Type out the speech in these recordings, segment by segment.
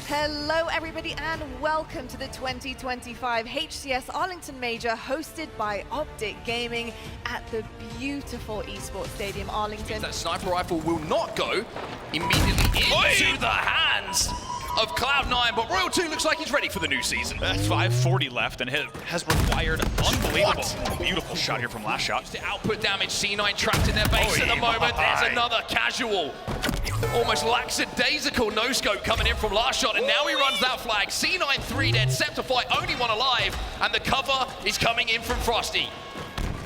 Hello everybody and welcome to the 2025 HCS Arlington Major hosted by OpTic Gaming at the beautiful Esports Stadium Arlington. That sniper rifle will not go immediately into the hands of Cloud9, but Royal 2 looks like he's ready for the new season. That's 540 left, and it has required unbelievable. Beautiful shot here from last shot. The output damage, C9 trapped in their base at the moment. There's another casual. Almost lackadaisical no-scope coming in from last shot, and now he runs that flag. C9 3 dead, Septify only one alive, and the cover is coming in from Frosty.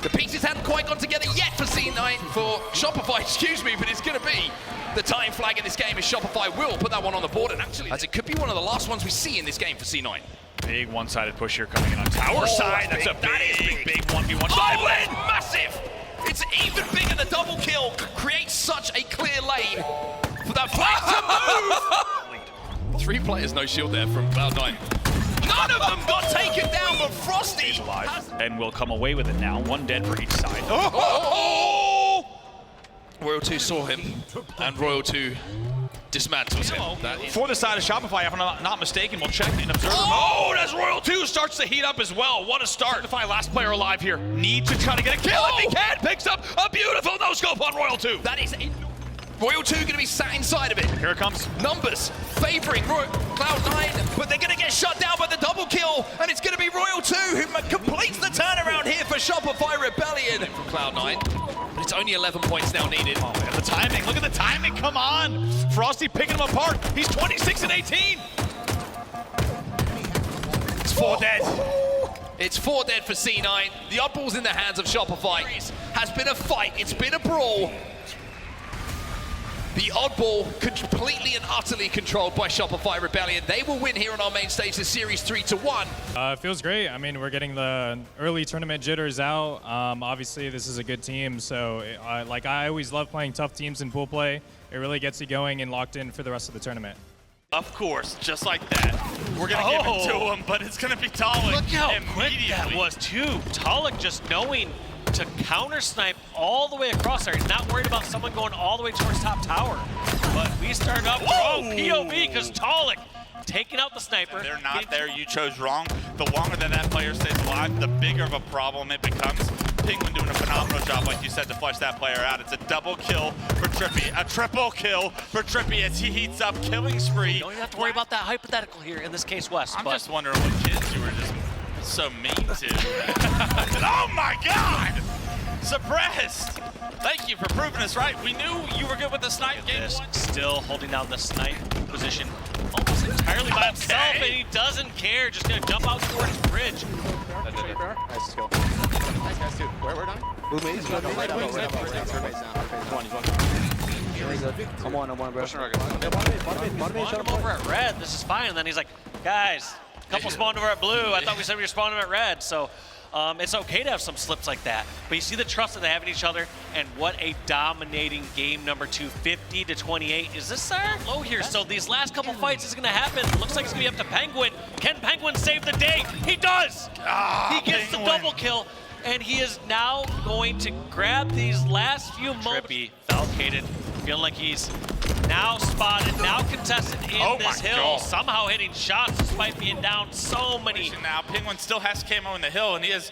The pieces hadn't quite gone together yet for C9, for Shopify, excuse me, but it's going to be the tying flag in this game as Shopify will put that one on the board, and actually, as it could be one of the last ones we see in this game for C9. Big one-sided push here coming in on tower side. That's a big 1v1. Oh, and massive! It's even bigger. The double kill creates such a clear lane for that flag to move. 3 players, no shield there from Cloud9. None of them got taken down, but Frosty is alive and will come away with it now. 1 dead for each side. Royal 2 saw him, and Royal 2 dismantles him. For the side of Shopify, if I'm not mistaken, we'll check and observe. Oh, as Royal 2 starts to heat up as well. What a start. Shopify, last player alive here. Need to try to get a kill if he can. Picks up a beautiful no-scope on Royal 2. That is Royal 2 going to be sat inside of it. Here it comes. Numbers favoring Cloud9, but they're going to get shut down by the double kill, and it's going to be Royal 2 who completes the turnaround here for Shopify Rebellion from Cloud9. But it's only 11 points now needed. Oh, man, the timing. Look at the timing. Come on. Frosty picking him apart. He's 26 and 18. It's 4 dead. It's 4 dead for C9. The oddball's in the hands of Shopify. Has been a fight. It's been a brawl. The oddball completely and utterly controlled by Shopify Rebellion. They will win here on our main stage this series 3-1. It feels great. I mean, we're getting the early tournament jitters out. Obviously, this is a good team, so I always love playing tough teams in pool play. It really gets you going and locked in for the rest of the tournament. Of course, just like that. We're gonna give it to him, but it's gonna be Talik. Look how quick that was too. Talik just knowing to counter snipe all the way across there. He's not worried about someone going all the way towards top tower. But we started up wrong POV because Talik taking out the sniper. They're not there, you chose wrong. The longer that that player stays alive, the bigger of a problem it becomes. Penguin doing a phenomenal job, like you said, to flush that player out. It's a double kill for Trippy, a triple kill for Trippy as he heats up, killing spree. You don't even have to worry about that hypothetical here, in this case, Wes. I'm just wondering what kids you were just so mean to. Oh my God! Suppressed! Thank you for proving us right. We knew you were good with the snipe game. Still holding down the snipe position almost entirely by himself, and he doesn't care. Just gonna jump out towards bridge. Nice skill. Nice guys too. Where done? Blue maze. He's one. I'm on, bro. Spawned him over at red. This is fine. And then he's like, guys, a couple spawned over at blue. I thought we said we were spawning at red. So it's okay to have some slips like that. But you see the trust that they have in each other, and what a dominating game number 2, 50-28. Is this our low here? So these last couple fights is going to happen. Looks like it's going to be up to Penguin. Can Penguin save the day? He does! He gets the double kill, and he is now going to grab these last few moments. Trippy, Falcated, feeling like he's now spotted, now contested in this hill, somehow hitting shots despite being down so many. Now Penguin still has camo in the hill, and he has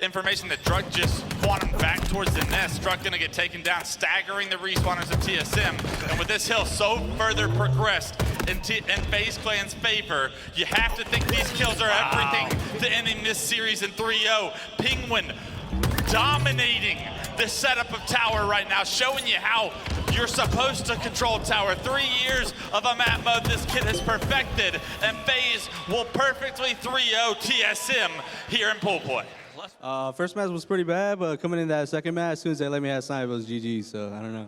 information that Drug just quantum back towards the nest. Drug gonna get taken down, staggering the respawners of TSM. And with this hill so further progressed in FaZe Clan's favor, you have to think these kills are everything to ending this series in 3-0. Penguin dominating the setup of tower right now, showing you how you're supposed to control tower. 3 years of a map mode this kid has perfected, and FaZe will perfectly 3-0 TSM here in pool play. First match was pretty bad, but coming in that second match, as soon as they let me have snipe, it was GG, so I don't know.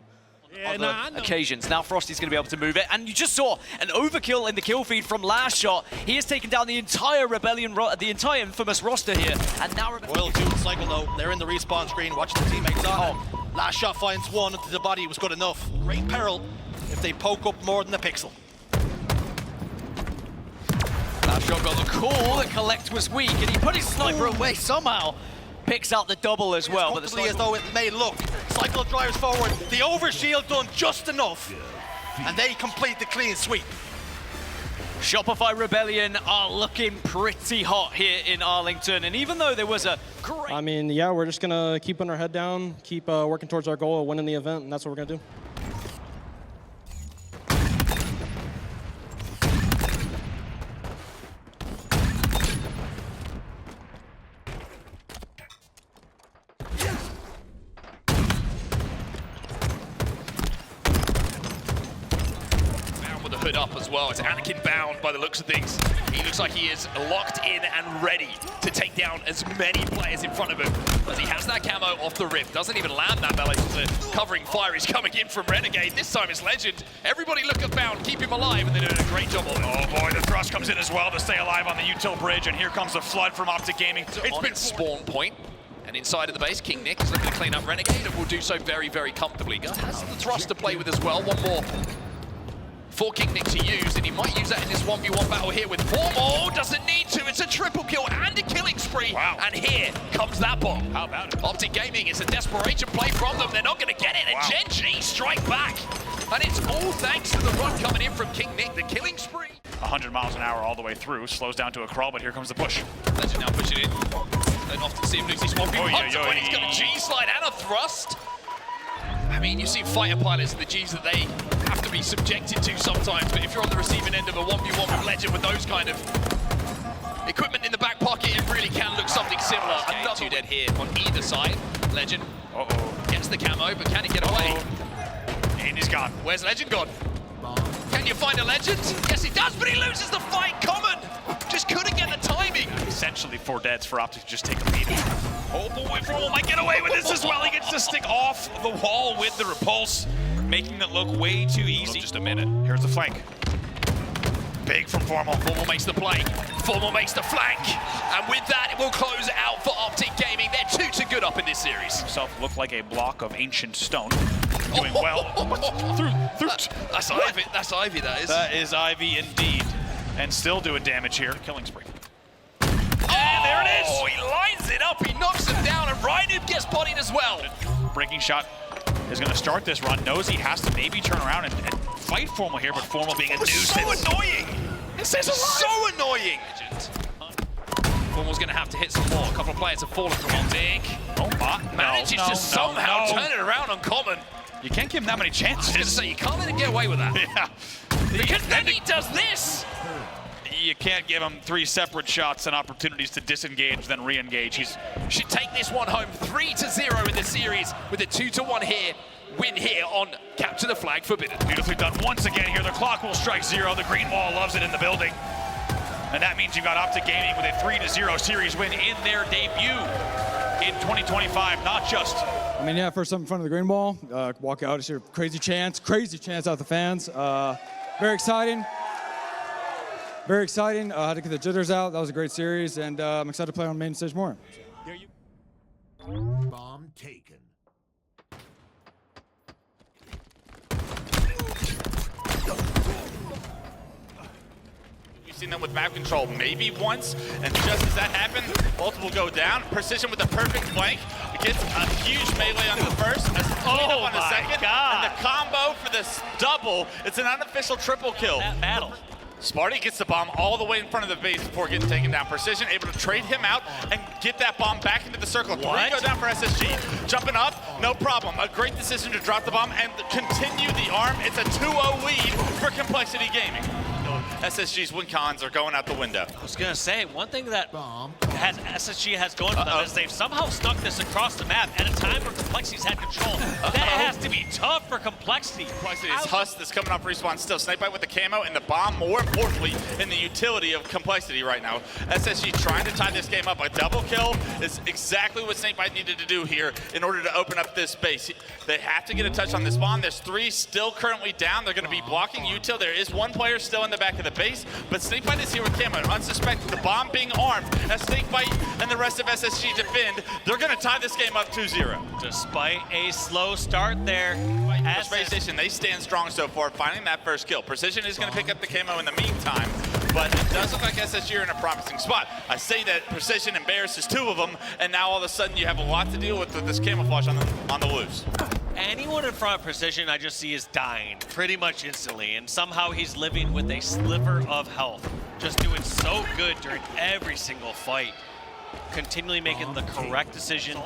Occasions. Now Frosty's going to be able to move it, and you just saw an overkill in the kill feed from last shot. He has taken down the entire Rebellion, the entire infamous roster here, and now Royal 2 and Cycle though, they're in the respawn screen, watching the teammates on it. Last shot finds one into the body, was good enough. Great peril if they poke up more than a pixel. Last shot got the call, the collect was weak, and he put his sniper away somehow. Picks out the double as well. But as though it may look. Cycle drives forward, the overshield done just enough, and they complete the clean sweep. Shopify Rebellion are looking pretty hot here in Arlington, and even though there was a great... I mean, yeah, we're just gonna keep putting our head down, keep working towards our goal of winning the event, and that's what we're gonna do. With the hood up as well. It's Anakin bound by the looks of things. He looks like he is locked in and ready to take down as many players in front of him as he has that camo off the rip. Doesn't even land that melee. The covering fire is coming in from Renegade. This time it's Legend. Everybody look at bound, keep him alive, and they're doing a great job of it. Oh boy, the thrust comes in as well to stay alive on the util bridge, and here comes the flood from OpTic Gaming. It's been spawn point. And inside of the base, King Nick is looking to clean up Renegade and will do so very, very comfortably. Gus has the thrust to play with as well. One more for King Nick to use, and he might use that in this 1v1 battle here with Formal. Doesn't need to, it's a triple kill and a killing spree. Wow. And here comes that bomb. How about it? OpTic Gaming, it's a desperation play from them. They're not gonna get it, and Gen G strike back. And it's all thanks to the run coming in from King Nick, the killing spree. 100 miles an hour all the way through, slows down to a crawl, but here comes the push. Legend now pushing in. Don't often see him lose his one v1, and he's got a G-slide and a thrust. I mean, you see fighter pilots and the Gs that they have to be subjected to sometimes, but if you're on the receiving end of a 1v1 with Legend with those kind of equipment in the back pocket, it really can look something similar. Another 2 dead here on either side. Legend gets the camo, but can he get away? And he's gone. Where's Legend gone? Can you find a Legend? Yes, he does, but he loses the fight. Common just couldn't get the timing. Essentially 4 deads for OpTic to just take a lead. Oh boy, Formal might get away with this as well. He gets to stick off the wall with the repulse, making it look way too easy. Just a minute. Here's the flank. Big from Formal. Formal makes the play. Formal makes the flank. And with that, it will close out for OpTic Gaming. They're 2 good up in this series. Himself looked like a block of ancient stone. Doing well. That's Ivy. That's Ivy, that is. That is Ivy indeed. And still doing damage here. Killing spree. And there it is! Oh, he lines it up, he knocks him down, and Ryan gets bodied as well. Breaking shot is going to start this run. Knows he has to maybe turn around and fight Formal here, but Formal being a nuisance. So annoying! This is so annoying! Formal's going to have to hit some more. A couple of players have fallen from OpTic. Manages to somehow turn it around on Common. You can't give him that many chances. I was going to say, you can't let him get away with that. Yeah. Because then he does this! You can't give him 3 separate shots and opportunities to disengage, then re-engage. He should take this one home 3-0 in the series with a 2-1 here. Win here on Capture the Flag Forbidden. Beautifully done once again here. The clock will strike 0. The green wall loves it in the building. And that means you've got OpTic Gaming with a 3-0 series win in their debut in 2025, not just. I mean, yeah, first up in front of the green wall, walk out, it's your crazy chance out the fans. Very exciting. Very exciting. Had to get the jitters out. That was a great series, and I'm excited to play on main stage more. Bomb taken. We've seen them with map control maybe once, and just as that happens, multiple go down. Precision with the perfect flank. Gets a huge melee on the first, a cleanup on the second, and the combo for this double. It's an unofficial triple kill. That battle. Sparty gets the bomb all the way in front of the base before getting taken down. Precision able to trade him out and get that bomb back into the circle. 3 go down for SSG. Jumping up, no problem. A great decision to drop the bomb and continue the arm. It's a 2-0 lead for Complexity Gaming. SSG's win cons are going out the window. I was gonna say, one thing that SSG has going for them is they've somehow snuck this across the map at a time where Complexity's had control. That has to be tough for Complexity. Complexity is Husk that's coming off respawn still. Snakebite with the camo and the bomb, more importantly, in the utility of Complexity right now. SSG trying to tie this game up. A double kill is exactly what Snakebite needed to do here in order to open up this base. They have to get a touch on the spawn. There's 3 still currently down. They're gonna be blocking util. There is 1 player still in the back of the base, but Snakebite is here with camo, unsuspected. The bomb being armed as Snakebite and the rest of SSG defend. They're going to tie this game up 2-0. Despite a slow start there. Space Station, they stand strong so far, finding that first kill. Precision is going to pick up the camo in the meantime, but it does look like SSG are in a promising spot. I say that Precision embarrasses 2 of them, and now all of a sudden you have a lot to deal with this camouflage on the loose. Anyone in front of Precision I just see is dying pretty much instantly, and somehow he's living with a sliver of health. Just doing so good during every single fight. Continually making the correct decision,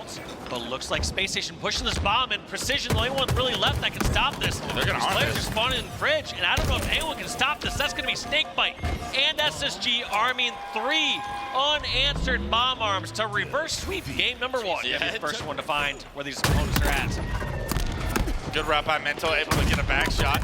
but looks like Space Station pushing this bomb, and Precision, the only one really left that can stop this. They're gonna arm players this. are spawning in the fridge, and I don't know if anyone can stop this. That's gonna be Snakebite and SSG arming 3 unanswered bomb arms to reverse sweep game number 1. Yeah, He'll be the first one to find where these opponents are at. Good route by Mental, able to get a back shot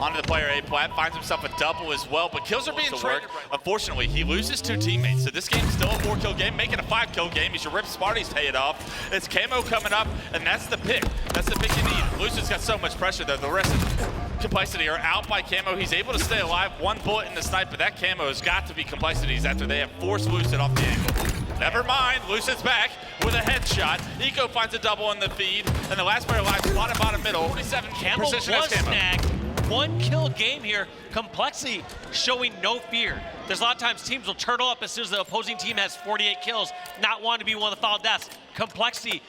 onto the player A plat, finds himself a double as well, but kills are being traded. Unfortunately, he loses 2 teammates, so this game's still a 4-kill game, making a 5-kill game. He should rip Sparty's head off. It's Camo coming up, and that's the pick. That's the pick you need. Lucid's got so much pressure, though. The rest of Complexity are out by Camo. He's able to stay alive. 1 bullet in the snipe, but that Camo has got to be Complexity's after they have forced Lucid off the angle. Never mind, Lucid's back with a headshot. Eco finds a double in the feed, and the last player alive, bottom middle. 47 Camo precision was as Camo. snagged. 1-kill game here. Complexity showing no fear. There's a lot of times teams will turtle up as soon as the opposing team has 48 kills, not wanting to be one of the foul deaths. Complexity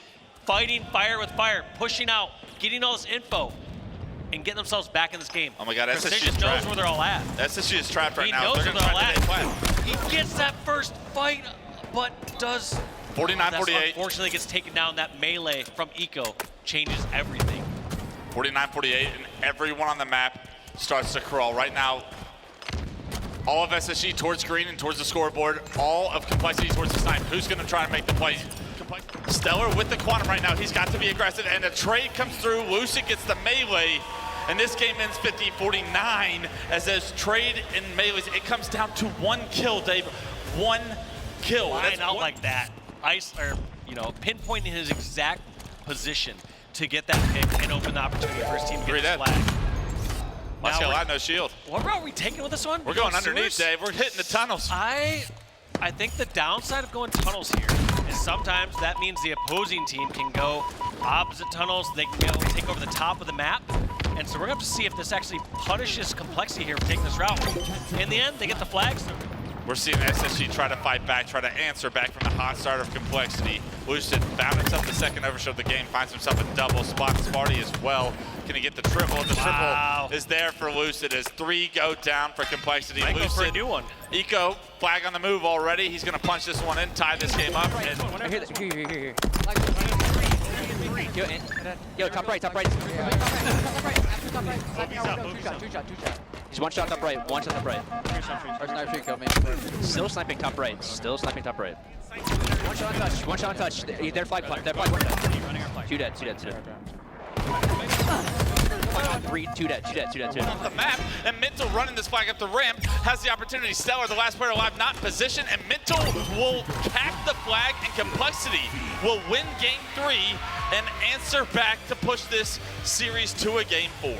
fighting fire with fire, pushing out, getting all this info, and getting themselves back in this game. Oh my God, Precision SSG is knows trapped. where they're all at. SSG is trapped right He now. knows They're where gonna they're all try to at. play. He gets that first fight, but does 49-48. unfortunately gets taken down. That melee from Eco changes everything. 49-48, and everyone on the map starts to crawl. Right now, all of SSG towards green and towards the scoreboard, all of Complexity towards the snipe. Who's gonna try to make the play? Stellar with the Quantum right now. He's got to be aggressive, and a trade comes through. Lucid gets the melee, and this game ends 50-49 as there's trade in melees. It comes down to 1 kill, Dave. 1 kill. Line out like that, pinpointing his exact position to get that pick and open the opportunity for his team to get his flag. Let's go, no shield. What route are we taking with this one? We're going underneath, Dave. We're hitting the tunnels. I think the downside of going tunnels here is sometimes that means the opposing team can go opposite tunnels. They can go take over the top of the map. And so we're going to have to see if this actually punishes Complexity here for taking this route. In the end, they get the flags. We're seeing SSG try to fight back, try to answer back from the hot start of Complexity. Lucid found himself the second overshow of the game, finds himself a double spot. Sparty as well. Can he get the triple? The triple is there for Lucid as 3 go down for Complexity. Might Lucid, go for a new one. Eco, flag on the move already. He's going to punch this one in, tie this game up. Here. Yo, top right. He's 1 shot top right, 1 shot top right. Or sniper tree killed me. Still sniping top right. 1 shot on touch. They're flag one touch. 2 dead. 3, 2 dead. Off the map, and Mental running this flag up the ramp has the opportunity. Stellar, the last player alive, not in position, and Mental will pack the flag, and Complexity will win game 3 and answer back to push this series to a game 4.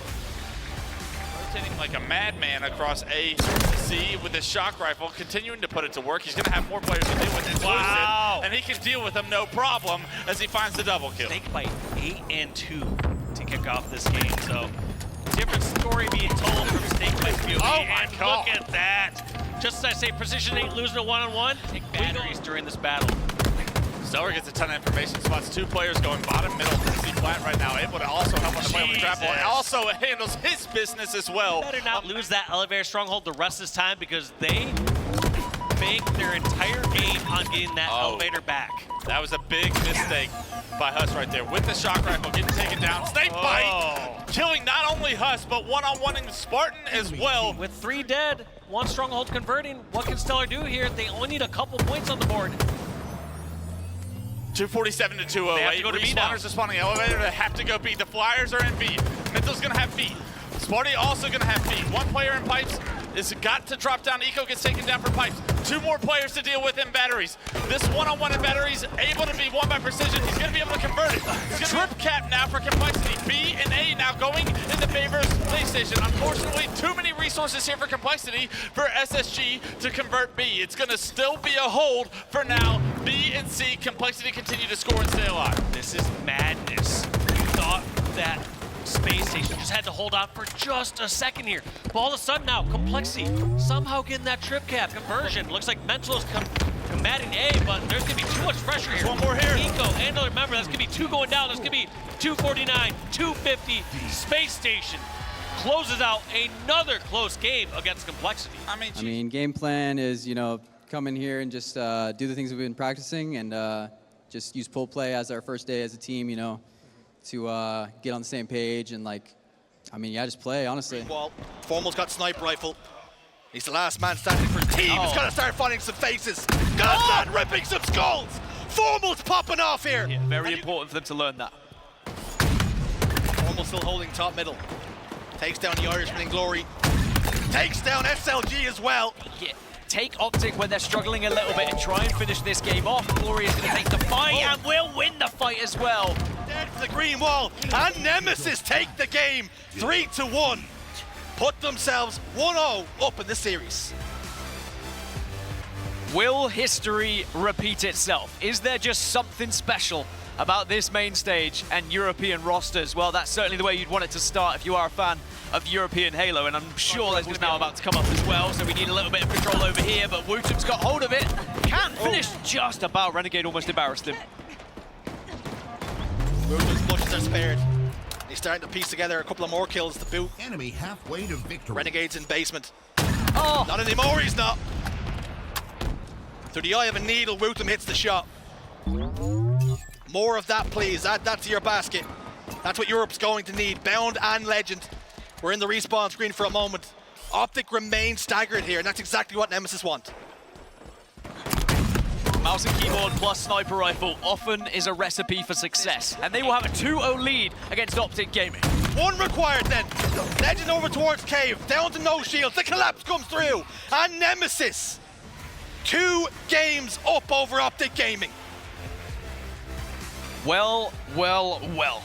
Rotating like a madman across A to C with his shock rifle, continuing to put it to work. He's going to have more players to deal with. It's Lucid, and he can deal with them no problem as he finds the double kill. Snakebite 8 and 2 to kick off this game. So different story being told from Snakebite's POV. Oh my God. Look at that. Just as I say, Precision ain't losing a one-on-one. Take batteries during this battle. Stellar gets a ton of information, spots 2 players going bottom, middle, C flat right now, able to also help on the play with the trap ball. Also handles his business as well. Better not lose that elevator stronghold the rest of this time because they bank their entire game on getting that elevator back. That was a big mistake by Huss right there. With the shock rifle, getting taken down. Snakebite killing not only Huss, but one-on-one-ing Spartan as well. With 3 dead, 1 stronghold converting, what can Stellar do here? They only need a couple points on the board. 247 to 208. They have to go to B now. Respawners are spawning elevator. They have to go B. The Flyers are in B. Mental's going to have B. Sparty also going to have B. 1 player in pipes is got to drop down. Eco gets taken down for pipes. 2 more players to deal with in batteries. This one-on-one in batteries able to be won by Precision. He's going to be able to convert it. Trip cap now for Complexity. B and A now going in the favor of Space Station. Unfortunately, too many resources here for Complexity for SSG to convert B. It's going to still be a hold for now. B and C, Complexity continue to score and stay alive. This is madness. You thought that Space Station just had to hold on for just a second here. But all of a sudden now, Complexity somehow getting that trip cap conversion. Looks like Mental is combating A, but there's going to be too much pressure here. One more here. Eco and another member. That's going to be 2 going down. That's going to be 249, 250. Space Station closes out another close game against Complexity. I mean, game plan is, you know, come in here and just do the things we've been practicing and just use pull play as our first day as a team, you know, to get on the same page and, like, I mean, yeah, just play, honestly. Well, Formal's got sniper rifle. He's the last man standing for his team. He's got to start finding some faces. Got to start ripping some skulls. Formal's popping off here. Yeah, very important for them to learn that. Formal still holding top middle. Takes down the Irishman in glory. Takes down SLG as well. Yeah. Take OpTic when they're struggling a little bit and try and finish this game off. Glory is going to take the fight and will win the fight as well. Dead for the green wall, and Nemesis take the game 3-1. Put themselves 1-0 up in the series. Will history repeat itself? Is there just something special about this main stage and European rosters? Well, that's certainly the way you'd want it to start if you are a fan of European Halo, and I'm sure there's one now about to come up as well, so we need a little bit of control over here, but Wootum's got hold of it. Can't finish just about. Renegade almost embarrassed him. Wootum's bushes are spared. He's starting to piece together a couple of more kills to boot. Enemy halfway to victory. Renegade's in basement. Oh! Not anymore, he's not. Through the eye of a needle, Wootum hits the shot. More of that, please. Add that to your basket. That's what Europe's going to need. Bound and Legend. We're in the respawn screen for a moment. OpTic remains staggered here, and that's exactly what Nemesis want. Mouse and keyboard plus sniper rifle often is a recipe for success, and they will have a 2-0 lead against OpTic Gaming. One required then. Legend over towards Cave, down to no shields. The collapse comes through, and Nemesis 2 games up over OpTic Gaming. Well, well, well.